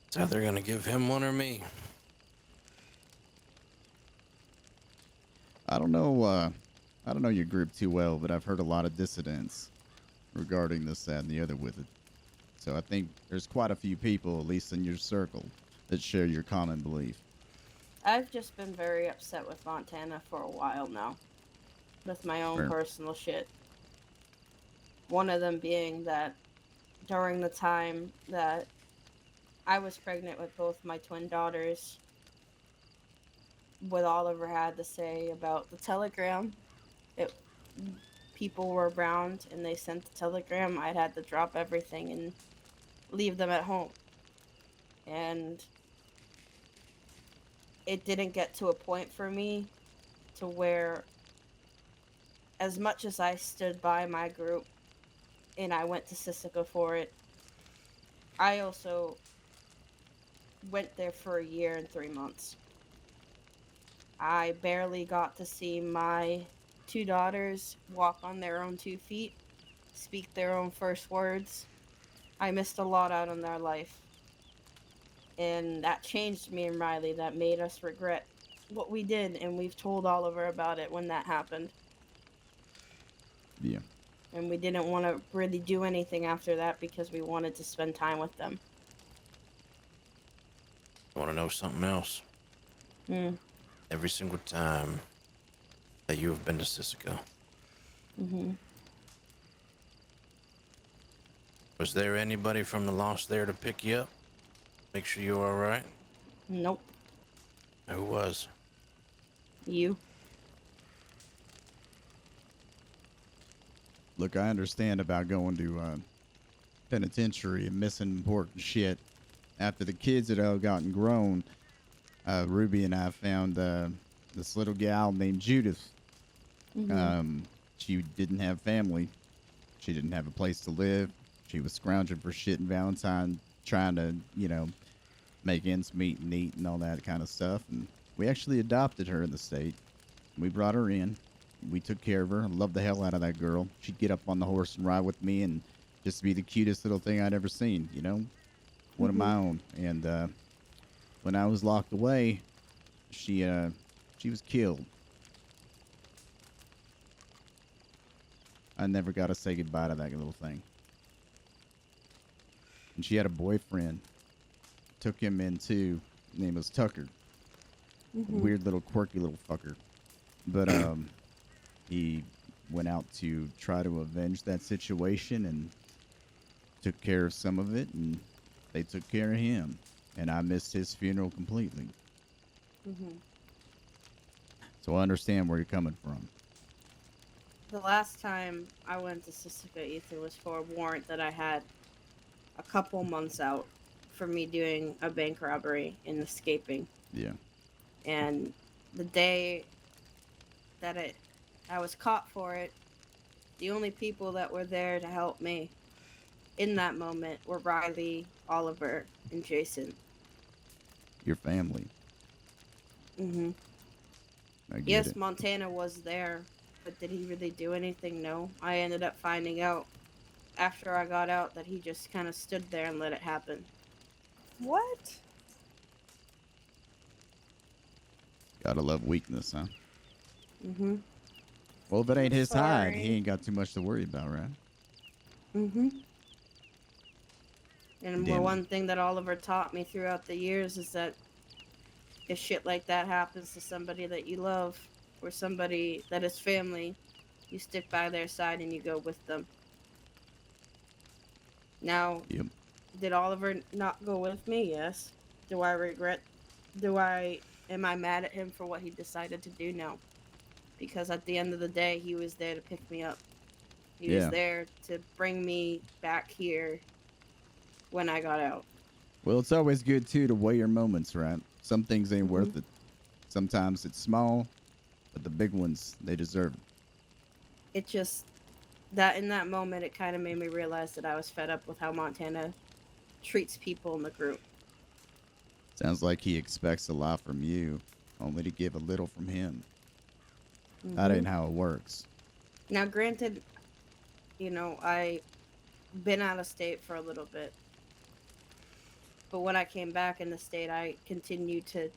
It's either gonna give him one or me. I don't know. I don't know your group too well, but I've heard a lot of dissidents regarding this, that, and the other with it. So I think there's quite a few people, at least in your circle, that share your common belief. I've just been very upset with Montana for a while now, with my own Fair. personal shit. One of them being that during the time that I was pregnant with both my twin daughters, what Oliver had to say about the telegram, it people were around and they sent the telegram. I'd had to drop everything and leave them at home. And it didn't get to a point for me to where, as much as I stood by my group and I went to Sisika for it, I also went there for a year and 3 months. I barely got to see my two daughters walk on their own 2 feet, speak their own first words. I missed a lot out on their life. And that changed me and Riley. That made us regret what we did, and we've told Oliver about it when that happened. Yeah. And we didn't want to really do anything after that because we wanted to spend time with them. Want to know something else? Mm. Every single time that you have been to Sisika, Mm-hmm. was there anybody from the Lost there to pick you up? Make sure you're all right? Nope. Who was? You. Look, I understand about going to penitentiary and missing important shit. After the kids had all gotten grown, Ruby and I found this little gal named Judith. Mm-hmm. She didn't have family. She didn't have a place to live. She was scrounging for shit in Valentine, trying to, make ends meet and eat and all that kind of stuff. And we actually adopted her in the state. We brought her in. We took care of her. I loved the hell out of that girl. She'd get up on the horse and ride with me and just be the cutest little thing I'd ever seen, one of my own. And when I was locked away, she was killed. I never got to say goodbye to that little thing. And she had a boyfriend took him into. His name was Tucker. Mhm. Weird little quirky little fucker. But he went out to try to avenge that situation and took care of some of it, and they took care of him. And I missed his funeral completely. Mhm. So I understand where you're coming from. The last time I went to Sisika, Ethan, was for a warrant that I had a couple months out for me doing a bank robbery and escaping. Yeah. And the day that I was caught for it, the only people that were there to help me in that moment were Riley, Oliver, and Jason. Your family. Mm-hmm. I get Yes, it. Montana was there, but did he really do anything? No. I ended up finding out after I got out that he just kind of stood there and let it happen. What? Gotta love weakness, huh? Mm-hmm. Well, if it ain't his hide, he Sorry. ain't got too much to worry about, right? Mm-hmm. And Damn. one thing that Oliver taught me throughout the years is that if shit like that happens to somebody that you love or somebody that is family, you stick by their side and you go with them. Now, Yep. did Oliver not go with me? Yes. Do I regret? Am I mad at him for what he decided to do? No. Because at the end of the day, he was there to pick me up. He was Yeah. there to bring me back here when I got out. Well, it's always good, too, to weigh your moments, right? Some things ain't Mhm. worth it. Sometimes it's small, but the big ones, they deserve it. It just, that in that moment, it kind of made me realize that I was fed up with how Montana treats people in the group. Sounds like he expects a lot from you, only to give a little from him. That Mhm. ain't how it works. Now, granted, I been out of state for a little bit. But when I came back in the state, I continued to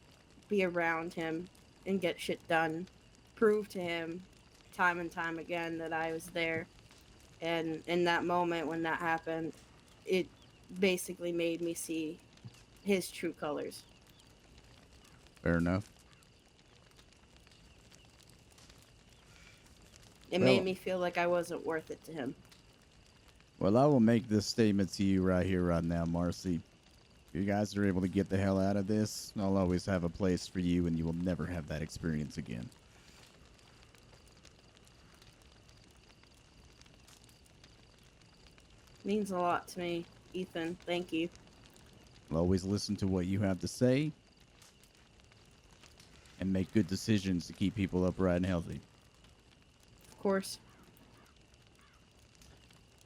be around him and get shit done. Prove to him time and time again that I was there. And in that moment when that happened, it basically made me see his true colors. Fair enough. It made Well, me feel like I wasn't worth it to him. well, I will make this statement to you right here, right now, Marcy. If you guys are able to get the hell out of this, I'll always have a place for you, and you will never have that experience again. Means a lot to me, Ethan. Thank you. I'll always listen to what you have to say and make good decisions to keep people upright and healthy. Of course.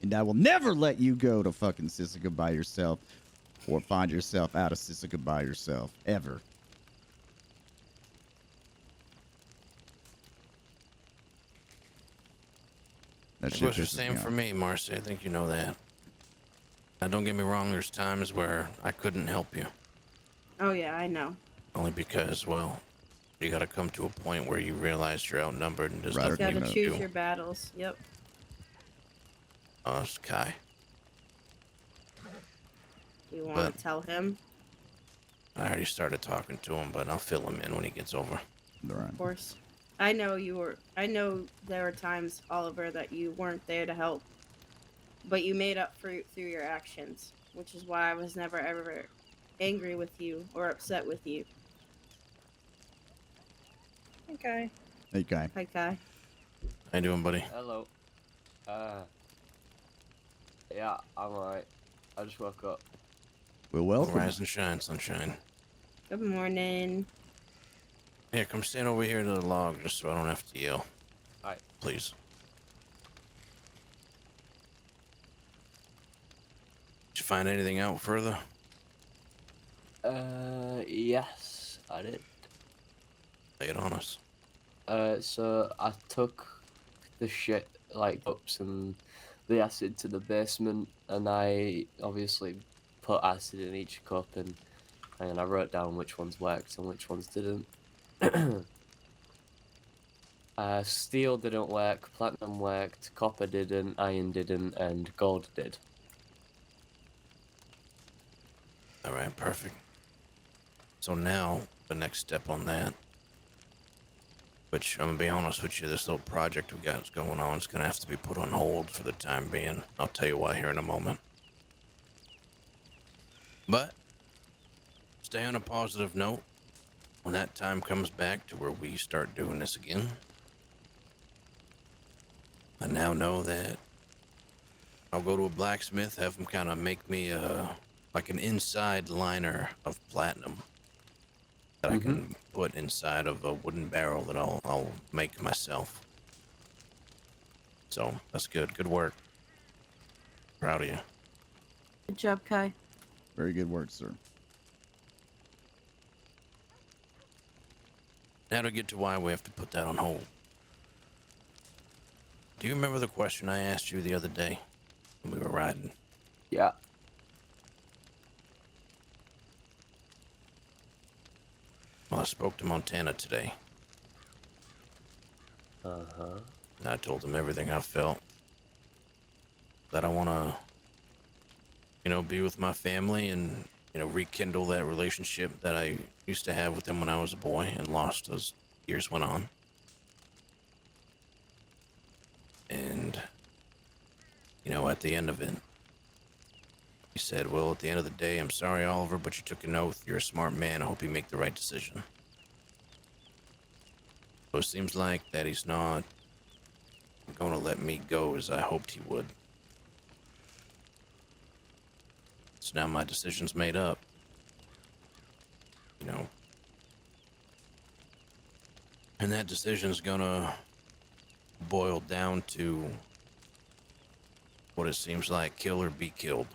And I will never let you go to fucking Sisika by yourself or find yourself out of Sisika by yourself. Ever. That It shit was the pisses same me for off. me, Marcy. I think you know that. Now, don't get me wrong, there's times where I couldn't help you. Oh, yeah, I know. Only because, well, you gotta come to a point where you realize you're outnumbered and there's Right, or nothing Gotta you team can up. choose do. your battles. Yep. It's Kai. You want But- to tell him? I already started talking to him, but I'll fill him in when he gets over. Right. Of course. I know there were times, Oliver, that you weren't there to help. But you made up for it through your actions, which is why I was never ever angry with you or upset with you. Okay. Hey, Kai. Hi, Kai. How you doing, buddy? Hello. Yeah, I'm alright. I just woke up. Well, welcome. Rise and shine, sunshine. Good morning. Here, come stand over here to the log just so I don't have to yell. Alright. Please. Did you find anything out further? Yes, I did. Lay it on us. So I took the shit, like, cups and the acid to the basement, and I obviously put acid in each cup, and I wrote down which ones worked and which ones didn't. Steel didn't work, platinum worked, copper didn't, iron didn't, and gold did. All right, perfect. So now, the next step on that, which I'm gonna be honest with you, this little project we got going on is gonna have to be put on hold for the time being. I'll tell you why here in a moment. But, stay on a positive note. When that time comes back to where we start doing this again, I now know that I'll go to a blacksmith, have him kind of make me like an inside liner of platinum that I can put inside of a wooden barrel that I'll make myself. So that's good. Good work. Proud of you. Good job, Kai. Very good work, sir. Now to get to why we have to put that on hold. Do you remember the question I asked you the other day when we were riding? Yeah. Well, I spoke to Montana today, Uh-huh. and I told him everything I felt. That I want to, be with my family and, rekindle that relationship that I used to have with them when I was a boy and lost as years went on. And, at the end of it, he said, well, at the end of the day, I'm sorry, Oliver, but you took an oath. You're a smart man. I hope you make the right decision. So it seems like that he's not going to let me go as I hoped he would. So now my decision's made up. And that decision's gonna boil down to what it seems like: kill or be killed.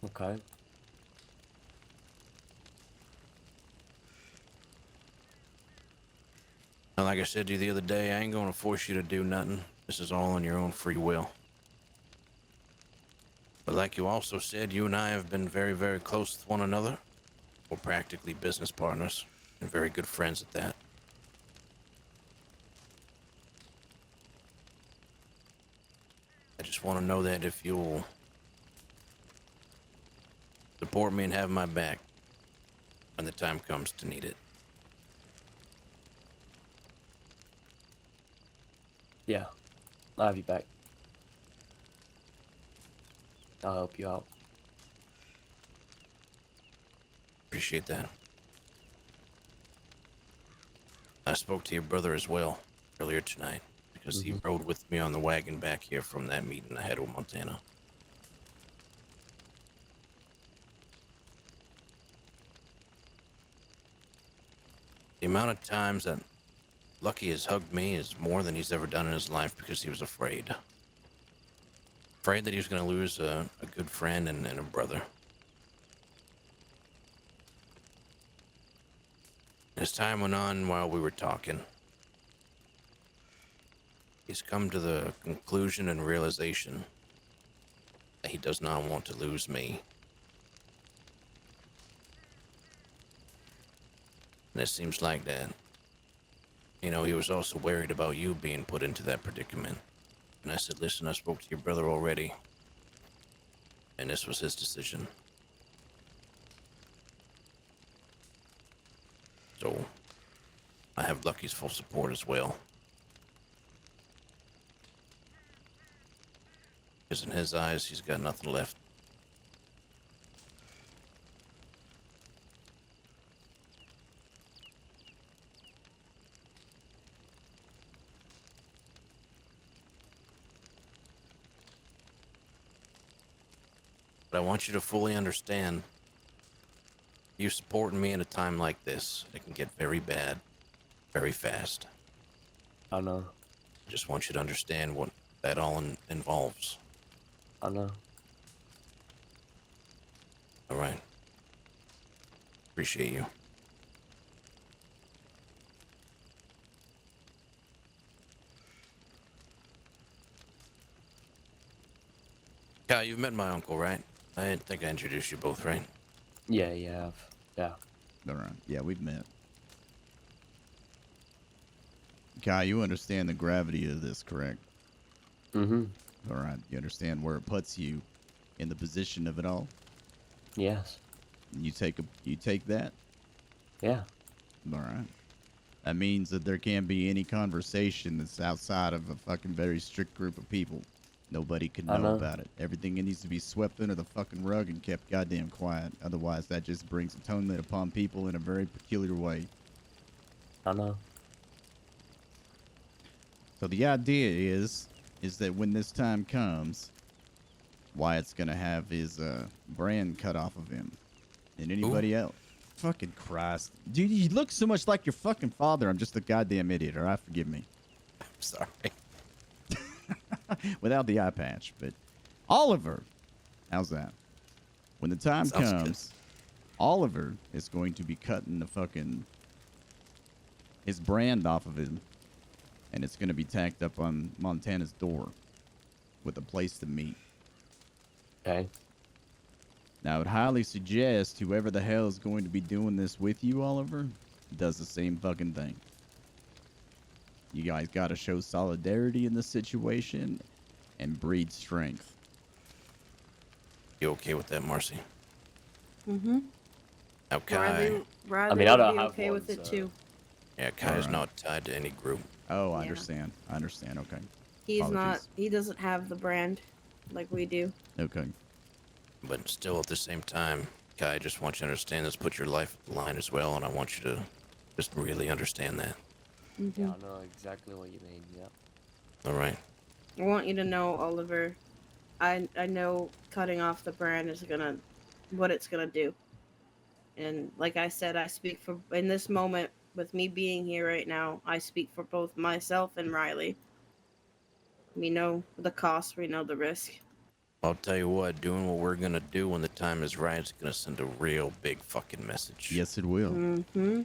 Okay. And like I said to you the other day, I ain't gonna force you to do nothing. This is all on your own free will. But like you also said, you and I have been very, very close with one another. We're practically business partners and very good friends at that. I just want to know that if you'll support me and have my back when the time comes to need it. Yeah. I'll have you back. I'll help you out. Appreciate that. I spoke to your brother as well earlier tonight because he rode with me on the wagon back here from that meeting I had with Montana. The amount of times that Lucky has hugged me is more than he's ever done in his life because he was afraid. Afraid that he was going to lose a good friend and a brother. As time went on while we were talking, he's come to the conclusion and realization that he does not want to lose me. And it seems like that. He was also worried about you being put into that predicament. And I said, listen, I spoke to your brother already. And this was his decision. So, I have Lucky's full support as well. Because in his eyes, he's got nothing left. But I want you to fully understand, you supporting me in a time like this, it can get very bad, very fast. I know. I just want you to understand what that all involves. I know. All right. Appreciate you. Kyle, you've met my uncle, right? I didn't think I introduced you both, right? Yeah, you have. Yeah. All right. Yeah, we've met. Kai, you understand the gravity of this, correct? Mm-hmm. All right. You understand where it puts you in the position of it all? Yes. You take that? Yeah. All right. That means that there can't be any conversation that's outside of a fucking very strict group of people. Nobody can I know know. about it. Everything needs to be swept under the fucking rug and kept goddamn quiet. Otherwise, that just brings atonement upon people in a very peculiar way. I know. So the idea is that when this time comes, Wyatt's gonna have his brand cut off of him, and anybody else. Fucking Christ, dude! You look so much like your fucking father. I'm just a goddamn idiot. All right, forgive me. I'm sorry. Without the eye patch, but Oliver, how's that? When the time Sounds comes, Oliver is going to be cutting his brand off of him, and it's going to be tacked up on Montana's door with a place to meet. Okay. Now, I would highly suggest whoever the hell is going to be doing this with you, Oliver, does the same fucking thing. You guys got to show solidarity in this situation and breed strength. You okay with that, Marcy? Mm-hmm. Now, Kai. Riley I mean, I don't would be have okay one, with it so- too. Yeah, Kai is Alright. not tied to any group. Oh, I Yeah. understand. I understand. Okay. He's not. Apologies. He doesn't have the brand like we do. Okay. But still, at the same time, Kai, I just want you to understand this. Put your life on the line as well, and I want you to just really understand that. Mm-hmm. Yeah, I know exactly what you mean. Yeah. All right. I want you to know, Oliver. I know cutting off the brand is what it's gonna do. And like I said, I speak for in this moment with me being here right now. I speak for both myself and Riley. We know the cost. We know the risk. I'll tell you what, doing what we're gonna do when the time is right is gonna send a real big fucking message. Yes, it will. Mm-hmm.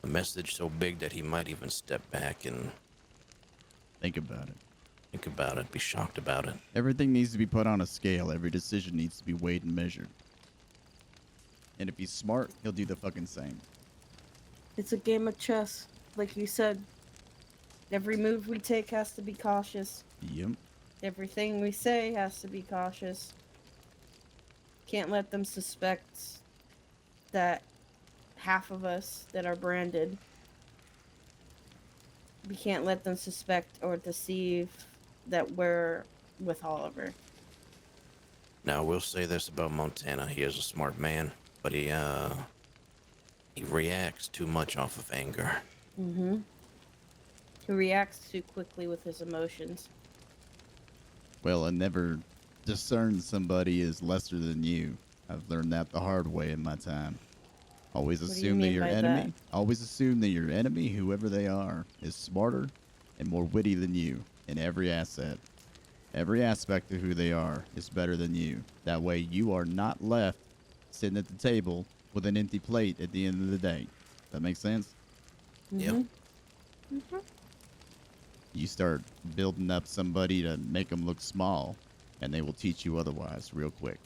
A message so big that he might even step back and Think about it. think about it, be shocked about it. Everything needs to be put on a scale. Every decision needs to be weighed and measured. And if he's smart, he'll do the fucking same. It's a game of chess, like you said. Every move we take has to be cautious. Yep. Everything we say has to be cautious. Can't let them suspect that half of us that are branded. We can't let them suspect or deceive that we're with Oliver. Now, I will say this about Montana. He is a smart man, but he reacts too much off of anger. Mm-hmm. He reacts too quickly with his emotions. Well, I never discern somebody as lesser than you. I've learned that the hard way in my time. Always What do you assume that mean your by enemy, that? always assume that your enemy, whoever they are, is smarter and more witty than you in every asset. Every aspect of who they are is better than you. That way you are not left sitting at the table with an empty plate at the end of the day. That makes sense? Yep. Mm-hmm. You start building up somebody to make them look small, and they will teach you otherwise real quick.